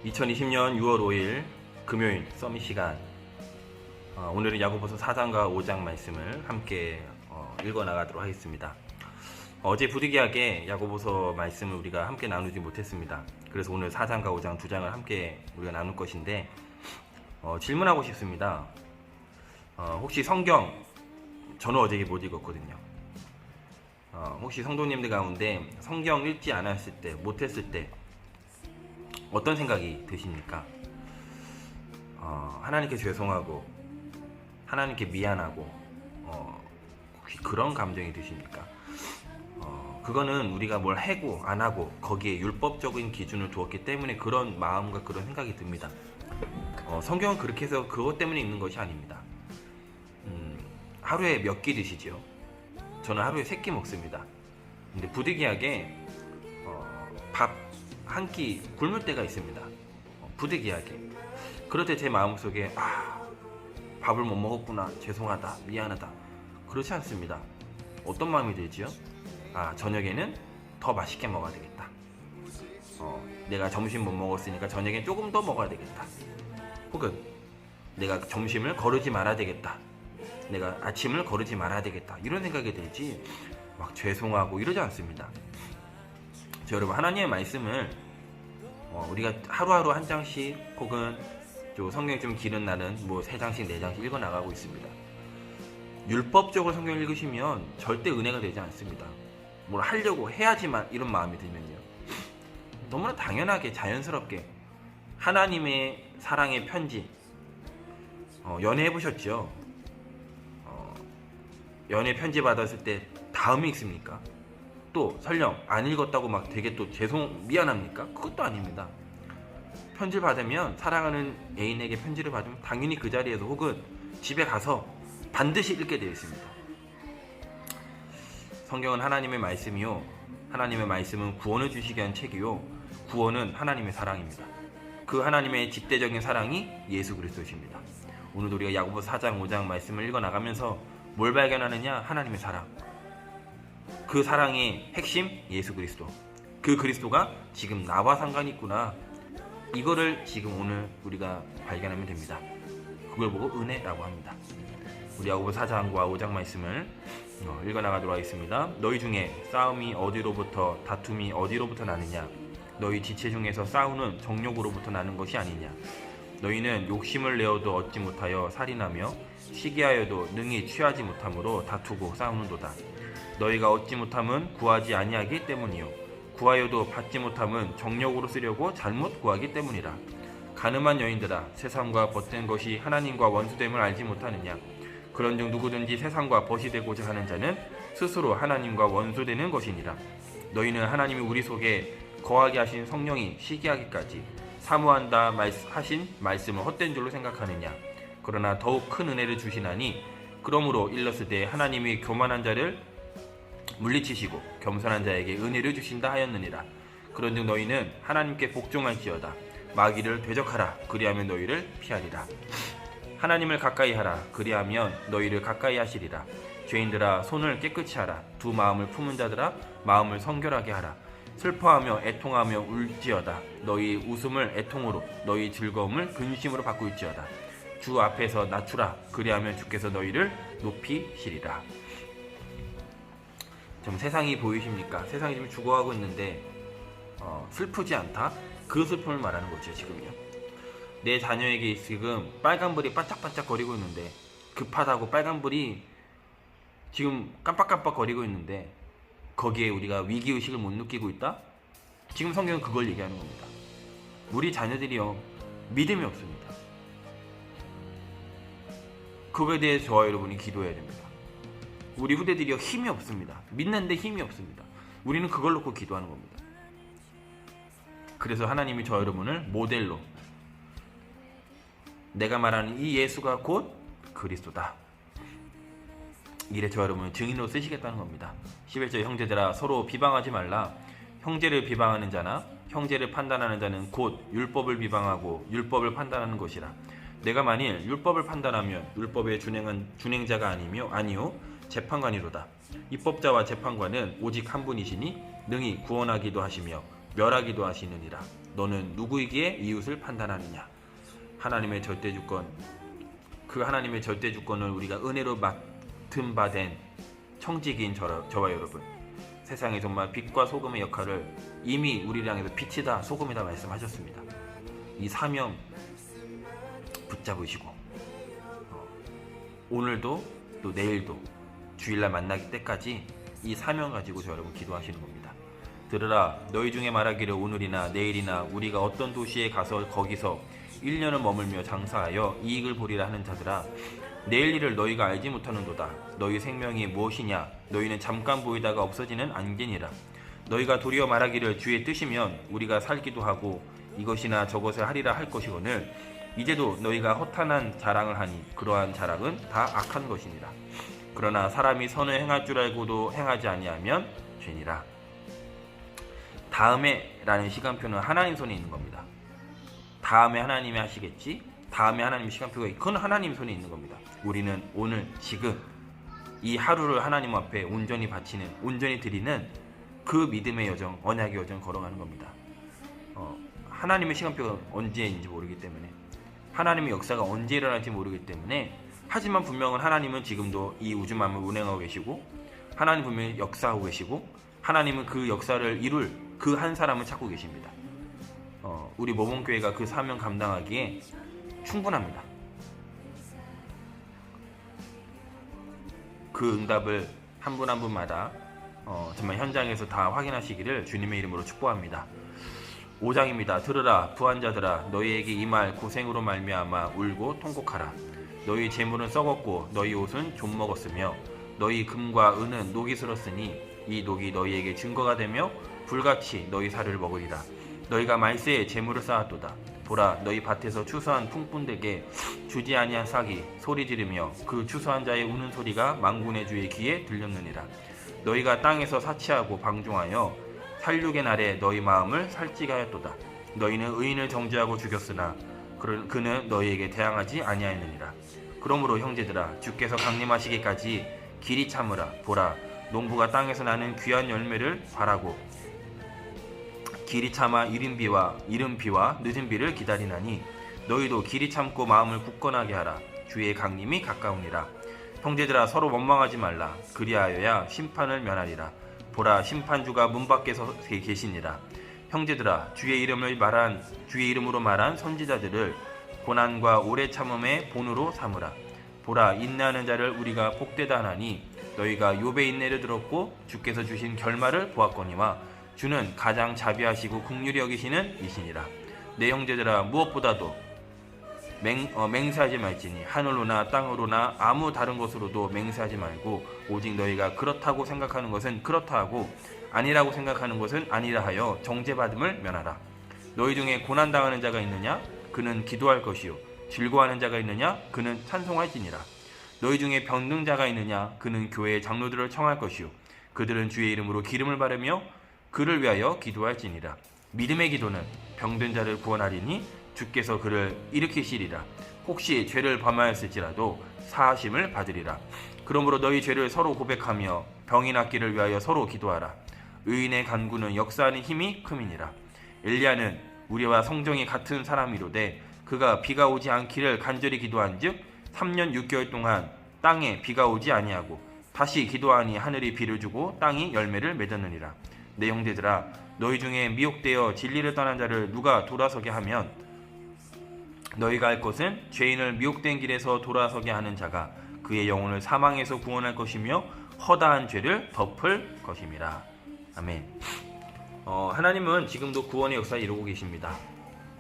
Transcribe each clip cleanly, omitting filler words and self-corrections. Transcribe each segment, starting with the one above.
2020년 6월 5일 금요일 서밋 시간, 오늘은 야고보서 4장과 5장 말씀을 함께 읽어 나가도록 하겠습니다. 어제 부득이하게 야고보서 말씀을 우리가 함께 나누지 못했습니다. 그래서 오늘 4장과 5장 두 장을 함께 우리가 나눌 것인데, 질문하고 싶습니다. 혹시 성경, 저는 어제 못 읽었거든요. 혹시 성도님들 가운데 성경 읽지 않았을 때, 못했을 때 어떤 생각이 드십니까? 하나님께 죄송하고 하나님께 미안하고 혹시 그런 감정이 드십니까? 그거는 우리가 뭘 하고 안 하고 거기에 율법적인 기준을 두었기 때문에 그런 마음과 그런 생각이 듭니다. 성경은 그렇게 해서 그것 때문에 읽는 것이 아닙니다. 하루에 몇 끼 드시죠? 저는 하루에 3끼 먹습니다. 근데 부득이하게 밥 한 끼 굶을 때가 있습니다. 부득이하게. 그럴 때 제 마음속에 밥을 못 먹었구나, 죄송하다, 미안하다, 그렇지 않습니다. 어떤 마음이 들지요? 저녁에는 더 맛있게 먹어야 되겠다. 내가 점심 못 먹었으니까 저녁엔 조금 더 먹어야 되겠다. 혹은 내가 점심을 거르지 말아야 되겠다, 내가 아침을 거르지 말아야 되겠다, 이런 생각이 들지 막 죄송하고 이러지 않습니다. 여러분, 하나님의 말씀을 우리가 하루하루 한 장씩 혹은 성경이 좀 길은 날은 3장씩 4장씩 읽어 나가고 있습니다. 율법적으로 성경을 읽으시면 절대 은혜가 되지 않습니다. 뭘 하려고 해야지만 이런 마음이 들면요, 너무나 당연하게 자연스럽게 하나님의 사랑의 편지, 연애해 보셨죠? 연애 편지 받았을 때 다음이 있습니까? 또 설령 안 읽었다고 막 되게 또 미안합니까? 그것도 아닙니다. 편지를 받으면, 사랑하는 애인에게 편지를 받으면 당연히 그 자리에서 혹은 집에 가서 반드시 읽게 되어 있습니다. 성경은 하나님의 말씀이요, 하나님의 말씀은 구원을 주시기 위한 책이요, 구원은 하나님의 사랑입니다. 그 하나님의 직대적인 사랑이 예수 그리스도십니다. 오늘도 우리가 야고보서 4장 5장 말씀을 읽어 나가면서 뭘 발견하느냐? 하나님의 사랑. 그 사랑의 핵심, 예수 그리스도. 그 그리스도가 지금 나와 상관이 있구나, 이거를 지금 오늘 우리가 발견하면 됩니다. 그걸 보고 은혜라고 합니다. 우리 야고보서 4장과 5장 말씀을 읽어 나가도록 하겠습니다. 너희 중에 싸움이 어디로부터, 다툼이 어디로부터 나느냐? 너희 지체 중에서 싸우는 정욕으로부터 나는 것이 아니냐? 너희는 욕심을 내어도 얻지 못하여 살인하며 시기하여도 능히 취하지 못함으로 다투고 싸우는도다. 너희가 얻지 못함은 구하지 아니하기 때문이요, 구하여도 받지 못함은 정욕으로 쓰려고 잘못 구하기 때문이라. 가늠한 여인들아, 세상과 벗된 것이 하나님과 원수됨을 알지 못하느냐? 그런즉 누구든지 세상과 벗이 되고자 하는 자는 스스로 하나님과 원수되는 것이니라. 너희는 하나님이 우리 속에 거하게 하신 성령이 시기하기까지 사모한다 하신 말씀을 헛된 줄로 생각하느냐? 그러나 더욱 큰 은혜를 주시나니, 그러므로 일렀으되 하나님이 교만한 자를 물리치시고 겸손한 자에게 은혜를 주신다 하였느니라. 그런즉 너희는 하나님께 복종할지어다. 마귀를 대적하라, 그리하면 너희를 피하리라. 하나님을 가까이 하라, 그리하면 너희를 가까이 하시리라. 죄인들아, 손을 깨끗이 하라. 두 마음을 품은 자들아, 마음을 성결하게 하라. 슬퍼하며 애통하며 울지어다. 너희 웃음을 애통으로, 너희 즐거움을 근심으로 바꿀지어다. 주 앞에서 낮추라, 그리하면 주께서 너희를 높이시리라. 좀 세상이 보이십니까? 세상이 지금 죽어가고 있는데 슬프지 않다? 그 슬픔을 말하는 거죠. 지금요, 내 자녀에게 지금 빨간불이 반짝반짝 거리고 있는데, 급하다고 빨간불이 지금 깜빡깜빡 거리고 있는데 거기에 우리가 위기의식을 못 느끼고 있다? 지금 성경은 그걸 얘기하는 겁니다. 우리 자녀들이요, 믿음이 없습니다. 그거에 대해 저와 여러분이 기도해야 됩니다. 우리 후대들이요, 힘이 없습니다. 믿는데 힘이 없습니다. 우리는 그걸 놓고 기도하는 겁니다. 그래서 하나님이 저 여러분을 모델로, 내가 말하는 이 예수가 곧 그리스도다, 이래 저 여러분을 증인으로 쓰시겠다는 겁니다. 11절, 형제들아 서로 비방하지 말라. 형제를 비방하는 자나 형제를 판단하는 자는 곧 율법을 비방하고 율법을 판단하는 것이라. 내가 만일 율법을 판단하면 율법의 준행자가 아니요 재판관이로다. 입법자와 재판관은 오직 한 분이시니 능히 구원하기도 하시며 멸하기도 하시느니라. 너는 누구이기에 이웃을 판단하느냐. 하나님의 절대 주권, 그 하나님의 절대 주권을 우리가 은혜로 맡은 바 된 청지기인 저와 여러분, 세상에 정말 빛과 소금의 역할을 이미 우리를 향해서 빛이다 소금이다 말씀하셨습니다. 이 사명 붙잡으시고 오늘도 또 내일도 주일날 만나기 때까지 이 사명 가지고 저 여러분 기도하시는 겁니다. 들으라, 너희 중에 말하기를 오늘이나 내일이나 우리가 어떤 도시에 가서 거기서 1년을 머물며 장사하여 이익을 보리라 하는 자들아, 내일 일을 너희가 알지 못하는도다. 너희 생명이 무엇이냐? 너희는 잠깐 보이다가 없어지는 안개니라. 너희가 도리어 말하기를 주의 뜻이면 우리가 살기도 하고 이것이나 저것을 하리라 할 것이거늘 이제도 너희가 허탄한 자랑을 하니 그러한 자랑은 다 악한 것이니라. 그러나 사람이 선을 행할 줄 알고도 행하지 아니하면 죄니라. 다음에 라는 시간표는 하나님 손에 있는 겁니다. 다음에 하나님이 하시겠지, 다음에 하나님 시간표가 그건 하나님 손에 있는 겁니다. 우리는 오늘 지금 이 하루를 하나님 앞에 온전히 바치는, 온전히 드리는 그 믿음의 여정, 언약의 여정 걸어가는 겁니다. 하나님의 시간표가 언제인지 모르기 때문에, 하나님의 역사가 언제 일어날지 모르기 때문에, 하지만 분명은 하나님은 지금도 이 우주 만물을 운행하고 계시고, 하나님 분명히 역사하고 계시고, 하나님은 그 역사를 이룰 그 한 사람을 찾고 계십니다. 우리 모범교회가 그 사명 감당하기에 충분합니다. 그 응답을 한 분 한 분마다 정말 현장에서 다 확인하시기를 주님의 이름으로 축복합니다. 5장입니다. 들으라, 부한자들아, 너희에게 이 말 고생으로 말미암아 울고 통곡하라. 너희 재물은 썩었고 너희 옷은 좀 먹었으며 너희 금과 은은 녹이 슬었으니 이 녹이 너희에게 증거가 되며 불같이 너희 살을 먹으리라. 너희가 말세에 재물을 쌓았도다. 보라, 너희 밭에서 추수한 풍뿐되게 주지 아니한 싹이 소리 지르며 그 추수한 자의 우는 소리가 만군의 주의 귀에 들렸느니라. 너희가 땅에서 사치하고 방종하여 살육의 날에 너희 마음을 살찌가하였도다. 너희는 의인을 정죄하고 죽였으나 그는 너희에게 대항하지 아니하였느니라. 그러므로 형제들아, 주께서 강림하시기까지 길이 참으라. 보라, 농부가 땅에서 나는 귀한 열매를 바라고 길이 참아 이른 비와 늦은 비를 기다리나니 너희도 길이 참고 마음을 굳건하게 하라. 주의 강림이 가까우니라. 형제들아, 서로 원망하지 말라. 그리하여야 심판을 면하리라. 보라, 심판주가 문 밖에서 계시니라. 형제들아, 주의 이름으로 말한 선지자들을 고난과 오래 참음의 본으로 삼으라. 보라, 인내하는 자를 우리가 복되다 하나니 너희가 욥의 인내를 들었고 주께서 주신 결말을 보았거니와 주는 가장 자비하시고 긍휼히 여기시는 이시니라. 내 형제들아, 무엇보다도 맹세하지 말지니 하늘로나 땅으로나 아무 다른 것으로도 맹세하지 말고 오직 너희가 그렇다고 생각하는 것은 그렇다 하고 아니라고 생각하는 것은 아니라 하여 정죄받음을 면하라. 너희 중에 고난당하는 자가 있느냐? 그는 기도할 것이요. 즐거워하는 자가 있느냐? 그는 찬송할지니라. 너희 중에 병든 자가 있느냐? 그는 교회의 장로들을 청할 것이요. 그들은 주의 이름으로 기름을 바르며 그를 위하여 기도할지니라. 믿음의 기도는 병든 자를 구원하리니 주께서 그를 일으키시리라. 혹시 죄를 범하였을지라도 사하심을 받으리라. 그러므로 너희 죄를 서로 고백하며 병이 낫기를 위하여 서로 기도하라. 의인의 간구는 역사하는 힘이 큼이니라. 엘리야는 우리와 성정이 같은 사람이로되 그가 비가 오지 않기를 간절히 기도한즉 3년 6개월 동안 땅에 비가 오지 아니하고 다시 기도하니 하늘이 비를 주고 땅이 열매를 맺었느니라. 내 형제들아, 너희 중에 미혹되어 진리를 떠난 자를 누가 돌아서게 하면 너희가 할 것은 죄인을 미혹된 길에서 돌아서게 하는 자가 그의 영혼을 사망에서 구원할 것이며 허다한 죄를 덮을 것임이라. 아멘. 하나님은 지금도 구원의 역사를 이루고 계십니다.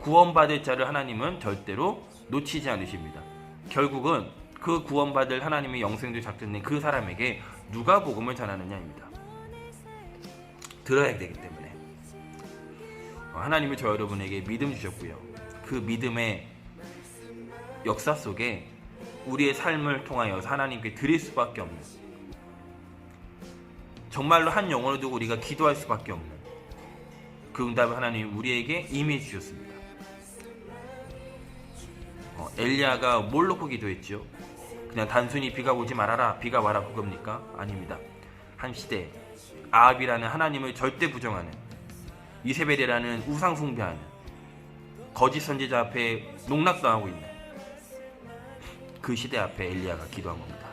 구원받을 자를 하나님은 절대로 놓치지 않으십니다. 결국은 그 구원받을 하나님의 영생도 작정된 그 사람에게 누가 복음을 전하느냐입니다. 들어야 되기 때문에 하나님이 저 여러분에게 믿음 주셨고요. 그 믿음의 역사 속에 우리의 삶을 통하여 하나님께 드릴 수밖에 없는, 정말로 한 영혼을 두고 우리가 기도할 수밖에 없는 그 응답을 하나님이 우리에게 임해 주셨습니다. 엘리야가 뭘 놓고 기도했죠? 그냥 단순히 비가 오지 말아라, 비가 와라 그겁니까? 아닙니다. 한 시대 아합이라는 하나님을 절대 부정하는 이세벨이라는 우상 숭배하는 거짓 선지자 앞에 농락당하고 있는 그 시대 앞에 엘리야가 기도한 겁니다.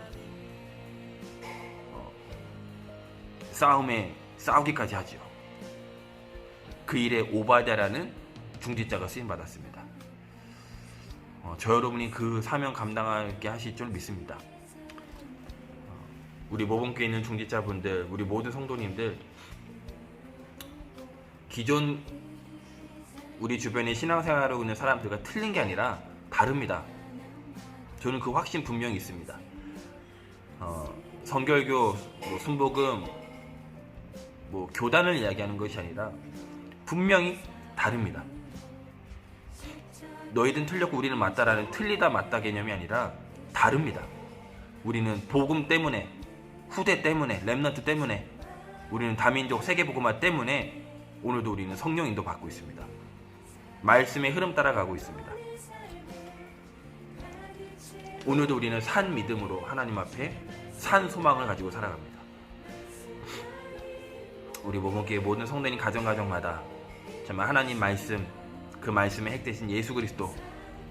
싸우기까지 하죠. 그 일에 오바댜라는 중지자가 쓰임 받았습니다. 저 여러분이 그 사명 감당하게 하실 줄 믿습니다. 우리 모범교회 있는 중지자분들, 우리 모든 성도님들, 기존 우리 주변에 신앙생활하고 있는 사람들과 틀린 게 아니라 다릅니다. 저는 그 확신 분명히 있습니다. 성결교, 순복음, 교단을 이야기하는 것이 아니라 분명히 다릅니다. 너희들은 틀렸고 우리는 맞다라는 틀리다 맞다 개념이 아니라 다릅니다. 우리는 복음 때문에, 후대 때문에, 렘넌트 때문에, 우리는 다민족 세계복음화 때문에 오늘도 우리는 성령 인도 받고 있습니다. 말씀의 흐름 따라가고 있습니다. 오늘도 우리는 산 믿음으로 하나님 앞에 산 소망을 가지고 살아갑니다. 우리 모범교회 모든 성도님 가정마다 정말 하나님 말씀, 그 말씀의 핵 대신 예수 그리스도,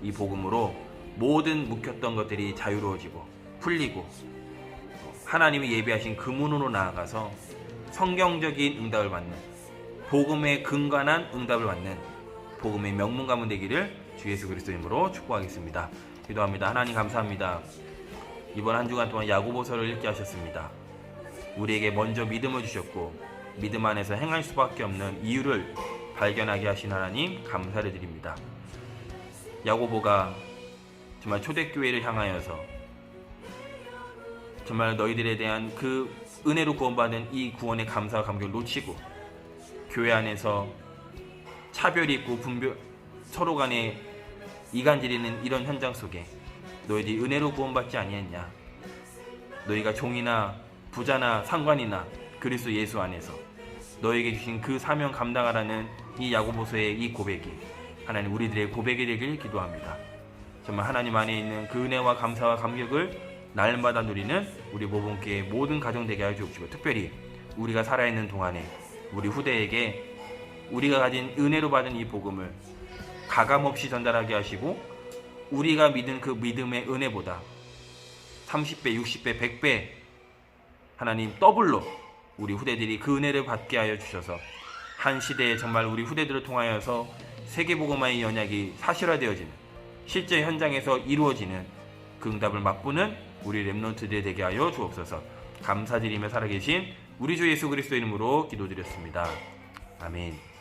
이 복음으로 모든 묵혔던 것들이 자유로워지고 풀리고 하나님이 예비하신 그 문으로 나아가서 성경적인 응답을 받는, 복음에 근간한 응답을 받는 복음의 명문 가문 되기를 주 예수 그리스도 이름으로 축복하겠습니다. 기도합니다. 하나님 감사합니다. 이번 한 주간 동안 야고보서를 읽게 하셨습니다. 우리에게 먼저 믿음을 주셨고 믿음 안에서 행할 수밖에 없는 이유를 발견하게 하신 하나님 감사를 드립니다. 야고보가 정말 초대교회를 향하여서 정말 너희들에 대한 그 은혜로 구원받은 이 구원의 감사와 감격을 놓치고 교회 안에서 차별이 있고 분별, 서로 간에 이간질이는 이런 현장 속에 너희들이 은혜로 구원받지 아니했냐, 너희가 종이나 부자나 상관이나 그리스도 예수 안에서 너에게 주신 그 사명 감당하라는 이 야고보서의 이 고백이 하나님 우리들의 고백이 되길 기도합니다. 정말 하나님 안에 있는 그 은혜와 감사와 감격을 날마다 누리는 우리 모범교회의 모든 가정 되게 하여 주옵시고, 특별히 우리가 살아있는 동안에 우리 후대에게 우리가 가진 은혜로 받은 이 복음을 가감없이 전달하게 하시고, 우리가 믿은 그 믿음의 은혜보다 30배, 60배, 100배 하나님 더블로 우리 후대들이 그 은혜를 받게 하여 주셔서 한 시대에 정말 우리 후대들을 통하여서 세계복음화의 연약이 사실화되어지는, 실제 현장에서 이루어지는 그 응답을 맛보는 우리 렘넌트들 되게 하여 주옵소서. 감사드리며 살아계신 우리 주 예수 그리스도 이름으로 기도드렸습니다. 아멘.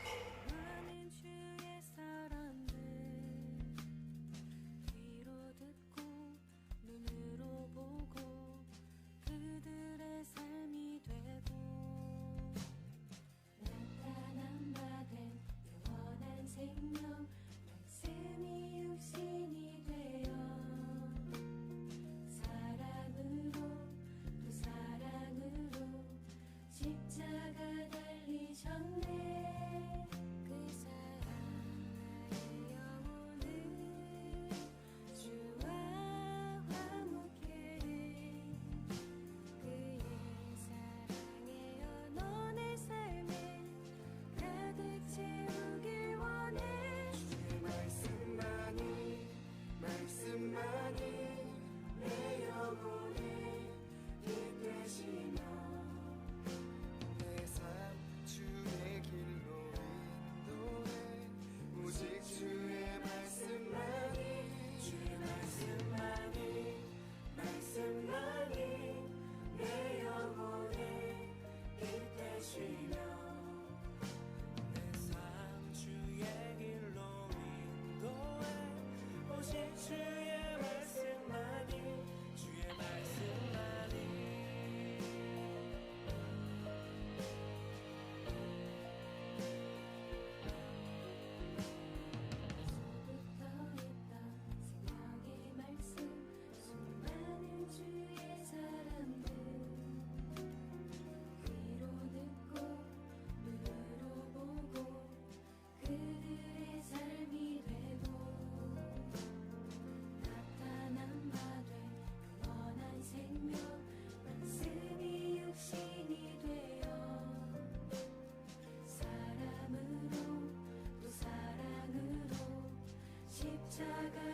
주의 길 작아